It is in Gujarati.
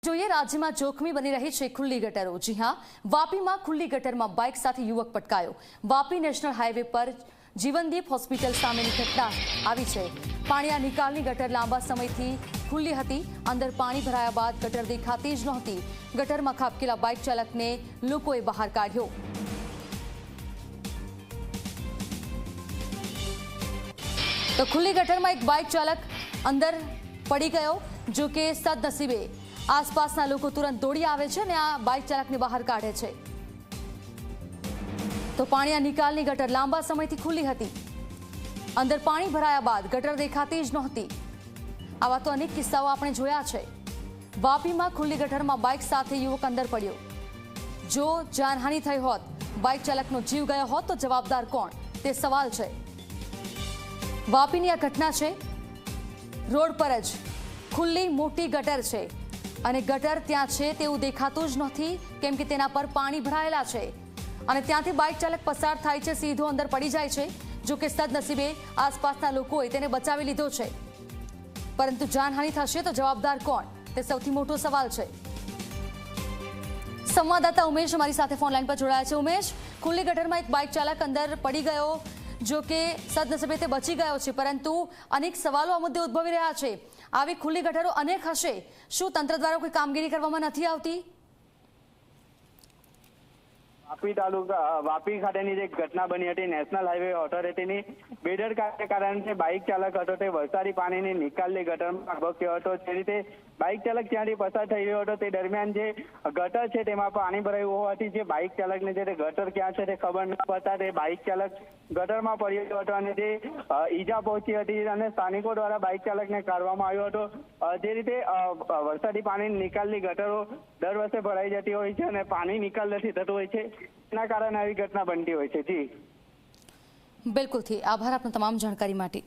જોઈએ રાજ્યમાં જોખમી બની રહી છે ખુલ્લી ગટરો। જી હા, વાપીમાં ખુલ્લી ગટરમાં બાઇક સાથે યુવક પટકાયો। વાપી નેશનલ હાઈવે પર જીવનદીપ હોસ્પિટલ સામેની ઘટના આવી છે। પાણીના નિકાલની ગટર લાંબા સમયથી ખુલ્લી હતી। અંદર પાણી ભરાયા બાદ ગટર દેખાતી જ નહોતી। ગટરમાં ખાબકેલા બાઇક ચાલકને લોકોએ બહાર કાઢ્યો। તો ખુલ્લી ગટરમાં એક બાઇક ચાલક અંદર પડી ગયો, જો કે સદનસીબે આસપાસના લોકો તુરંત દોડી આવે છે અને આ બાઇક ચાલકને બહાર કાઢે છે। તો પાણીના નિકાલની ગટર લાંબા સમયથી ખુલ્લી હતી। અંદર પાણી ભરાયા બાદ ગટર દેખાતી જ નહોતી। આવા તો અનેક કિસ્સાઓ આપણે જોયા છે। વાપીમાં ખુલ્લી ગટરમાં બાઇક સાથે યુવક અંદર પડ્યો। જો જાનહાનિ થઈ હોત, બાઇક ચાલકનો જીવ ગયો હોત તો જવાબદાર કોણ, તે સવાલ છે। વાપીની આ ઘટના છે। રોડ પર જ ખુલ્લી મોટી ગટર છે અને ગટર ત્યાં છે તેવું દેખાતું જ નથી, કેમ કે તેના પર પાણી ભરાયેલા છે અને ત્યાંથી બાઇક ચાલક પસાર થાય છે, સીધો અંદર પડી જાય છે। જો કે સદનસીબે આસપાસના લોકોએ તેને બચાવી લીધો છે, પરંતુ જાનહાનિ થશે તો જવાબદાર કોણ, તે સૌથી મોટો સવાલ છે। સંવાદદાતા ઉમેશ અમારી સાથે ફોન લાઈન પર જોડાયા છે। ઉમેશ, ખુલ્લી ગટરમાં એક બાઇક ચાલક અંદર પડી ગયો, જો કે સદનસીબે તે બચી ગયો છે, પરંતુ અનેક સવાલો આ મુદ્દે ઉદ્ભવી રહ્યા છે। આવી ખુલ્લી ગટરો અનેક હશે, શું તંત્ર દ્વારા કોઈ કામગીરી કરવામાં નથી આવતી? વાપી તાલુકા વાપી ખાતેની જે ઘટના બની હતી, નેશનલ હાઈવે ઓથોરિટીની બેદરકારીને કારણે બાઇક ચાલક હતો તે વરસાદી પાણીની નિકાલની ગટરમાં ખાબક્યો હતો। જે રીતે બાઇક ચાલક ત્યાંથી પસાર થઈ રહ્યો હતો તે દરમિયાન જે ગટર છે તેમાં પાણી ભરાયું હોવાથી જે બાઇક ચાલકને જે ગટર ક્યાં છે તે ખબર ન પડતા તે બાઇક ચાલક ગટરમાં પડ્યો હતો અને જે ઈજા પહોંચી હતી અને સ્થાનિકો દ્વારા બાઇક ચાલકને કાઢવામાં આવ્યો હતો। જે રીતે વરસાદી પાણીની નિકાલની ગટરો દર વર્ષે ભરાઈ જતી હોય છે અને પાણી નિકાલ નથી થતું હોય છે, એના કારણે આવી ઘટના બનતી હોય છે। જી બિલકુલથી આભાર આપનો તમામ જાણકારી માટે।